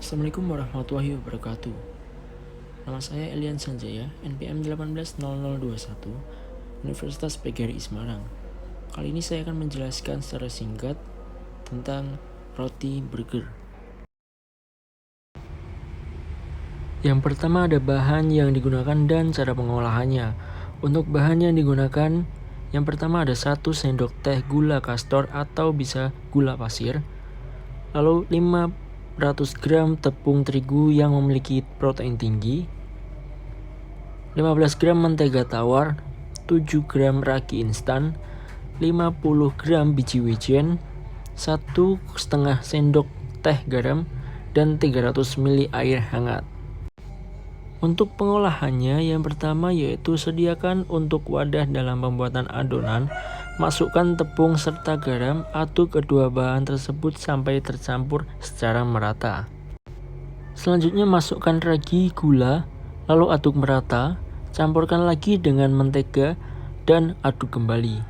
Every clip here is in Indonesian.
Assalamualaikum warahmatullahi wabarakatuh. Nama saya Elian Sanjaya, NPM 180021, Universitas PGRI Semarang. Kali ini saya akan menjelaskan secara singkat tentang roti burger. Yang pertama ada bahan yang digunakan dan cara pengolahannya. Untuk bahan yang digunakan, yang pertama ada 1 sendok teh gula kastor atau bisa gula pasir, lalu 500 gram tepung terigu yang memiliki protein tinggi, 15 gram mentega tawar, 7 gram ragi instan, 50 gram biji wijen, 1,5 sendok teh garam, dan 300 ml air hangat. Untuk pengolahannya, yang pertama yaitu sediakan untuk wadah dalam pembuatan adonan, masukkan tepung serta garam, aduk kedua bahan tersebut sampai tercampur secara merata. Selanjutnya masukkan ragi, gula, lalu aduk merata, campurkan lagi dengan mentega dan aduk kembali.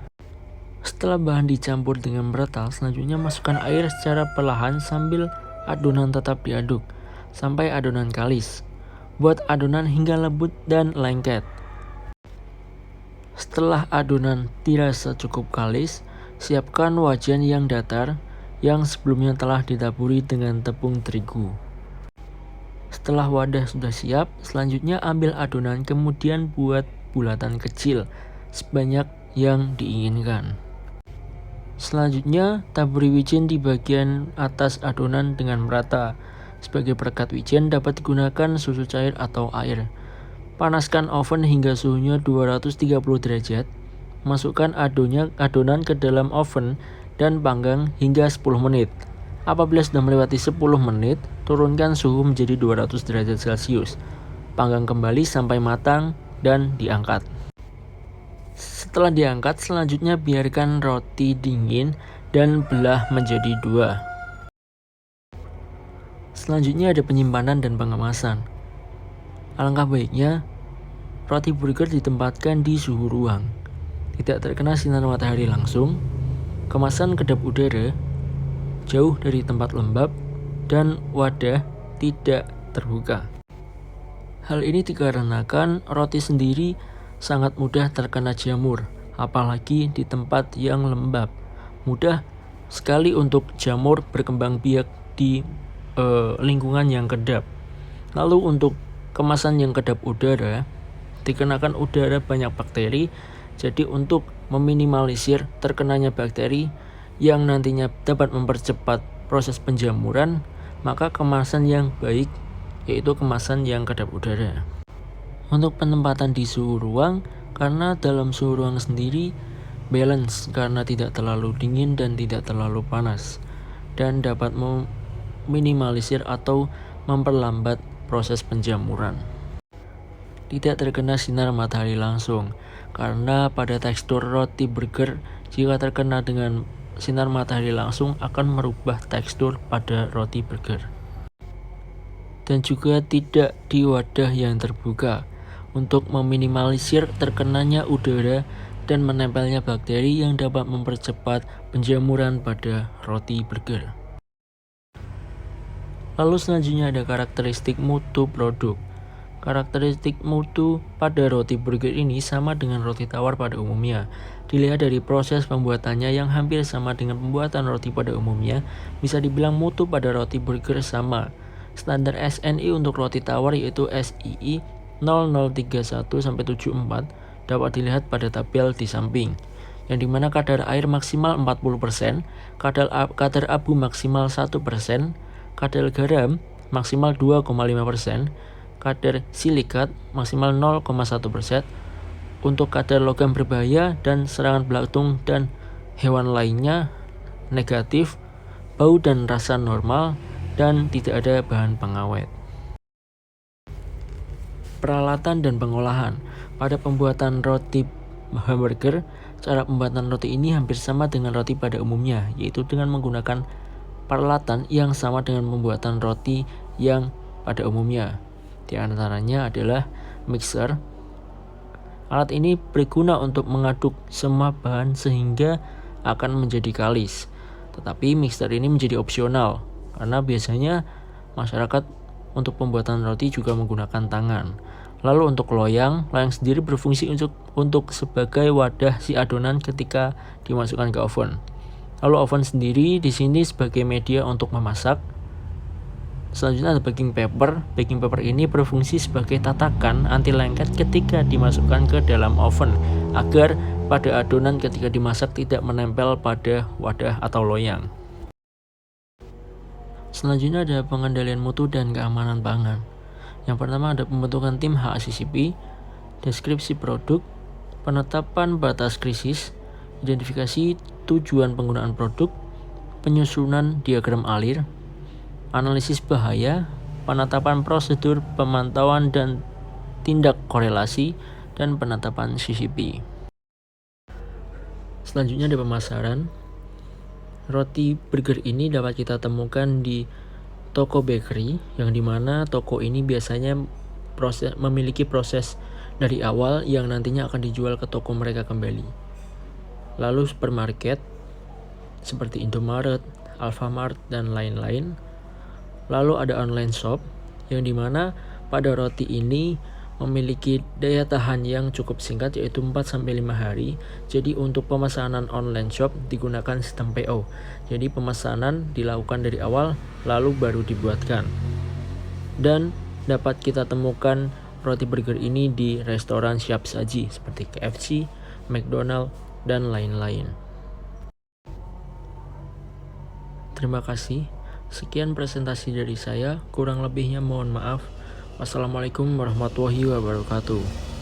Setelah bahan dicampur dengan merata, selanjutnya masukkan air secara perlahan sambil adonan tetap diaduk sampai adonan kalis. Buat adonan hingga lembut dan lengket. Setelah adonan dirasa cukup kalis, siapkan wajan yang datar yang sebelumnya telah ditaburi dengan tepung terigu. Setelah wadah sudah siap, selanjutnya ambil adonan kemudian buat bulatan kecil sebanyak yang diinginkan. Selanjutnya, taburi wijen di bagian atas adonan dengan merata. Sebagai perekat wijen dapat digunakan susu cair atau air. Panaskan oven hingga suhunya 230 derajat. Masukkan adonan ke dalam oven dan panggang hingga 10 menit. Apabila sudah melewati 10 menit, turunkan suhu menjadi 200 derajat Celcius. Panggang kembali sampai matang dan diangkat. Setelah diangkat, selanjutnya biarkan roti dingin dan belah menjadi 2. Selanjutnya ada penyimpanan dan pengemasan. Alangkah baiknya roti burger ditempatkan di suhu ruang, tidak terkena sinar matahari langsung, kemasan kedap udara, jauh dari tempat lembab, dan wadah tidak terbuka. Hal ini dikarenakan roti sendiri sangat mudah terkena jamur, apalagi di tempat yang lembab. Mudah sekali untuk jamur berkembang biak di lingkungan yang kedap. Lalu untuk kemasan yang kedap udara, dikenakan udara banyak bakteri, jadi untuk meminimalisir terkenanya bakteri yang nantinya dapat mempercepat proses penjamuran, maka kemasan yang baik yaitu kemasan yang kedap udara. Untuk penempatan di suhu ruang, karena dalam suhu ruang sendiri balance karena tidak terlalu dingin dan tidak terlalu panas, dan dapat minimalisir atau memperlambat proses penjamuran. Tidak terkena sinar matahari langsung, karena pada tekstur roti burger jika terkena dengan sinar matahari langsung akan merubah tekstur pada roti burger. Dan juga tidak di wadah yang terbuka untuk meminimalisir terkenanya udara dan menempelnya bakteri yang dapat mempercepat penjamuran pada roti burger. Lalu selanjutnya ada karakteristik mutu produk. Karakteristik mutu pada roti burger ini sama dengan roti tawar pada umumnya. Dilihat dari proses pembuatannya yang hampir sama dengan pembuatan roti pada umumnya, bisa dibilang mutu pada roti burger sama. Standar SNI untuk roti tawar yaitu SII 0031-74 dapat dilihat pada tabel di samping, yang dimana kadar air maksimal 40%, kadar abu maksimal 1%, kadar garam maksimal 2,5%, kadar silikat maksimal 0,1%, untuk kadar logam berbahaya dan serangan belatung dan hewan lainnya negatif, bau dan rasa normal, dan tidak ada bahan pengawet. Peralatan dan pengolahan. Pada pembuatan roti hamburger, cara pembuatan roti ini hampir sama dengan roti pada umumnya, yaitu dengan menggunakan peralatan yang sama dengan pembuatan roti yang pada umumnya. Di antaranya adalah mixer. Alat ini berguna untuk mengaduk semua bahan sehingga akan menjadi kalis. Tetapi mixer ini menjadi opsional karena biasanya masyarakat untuk pembuatan roti juga menggunakan tangan. Lalu untuk loyang sendiri berfungsi untuk sebagai wadah si adonan ketika dimasukkan ke oven. Lalu oven sendiri di sini sebagai media untuk memasak. Selanjutnya ada baking paper. Baking paper ini berfungsi sebagai tatakan anti lengket ketika dimasukkan ke dalam oven agar pada adonan ketika dimasak tidak menempel pada wadah atau loyang. Selanjutnya ada pengendalian mutu dan keamanan pangan. Yang pertama ada pembentukan tim HACCP, deskripsi produk, penetapan batas krisis, identifikasi tujuan penggunaan produk, penyusunan diagram alir, analisis bahaya, penetapan prosedur pemantauan dan tindak korelasi, dan penetapan CCP. Selanjutnya ada pemasaran. Roti burger ini dapat kita temukan di toko bakery, yang dimana toko ini biasanya memiliki proses dari awal yang nantinya akan dijual ke toko mereka kembali. Lalu supermarket seperti Indomaret, Alfamart, dan lain-lain. Lalu ada online shop, yang dimana pada roti ini memiliki daya tahan yang cukup singkat, yaitu 4-5 hari. Jadi untuk pemesanan online shop digunakan sistem PO. Jadi pemesanan dilakukan dari awal lalu baru dibuatkan. Dan dapat kita temukan roti burger ini di restoran siap saji seperti KFC, McDonald, dan lain-lain. Terima kasih. Sekian presentasi dari saya, kurang lebihnya mohon maaf. Wassalamualaikum warahmatullahi wabarakatuh.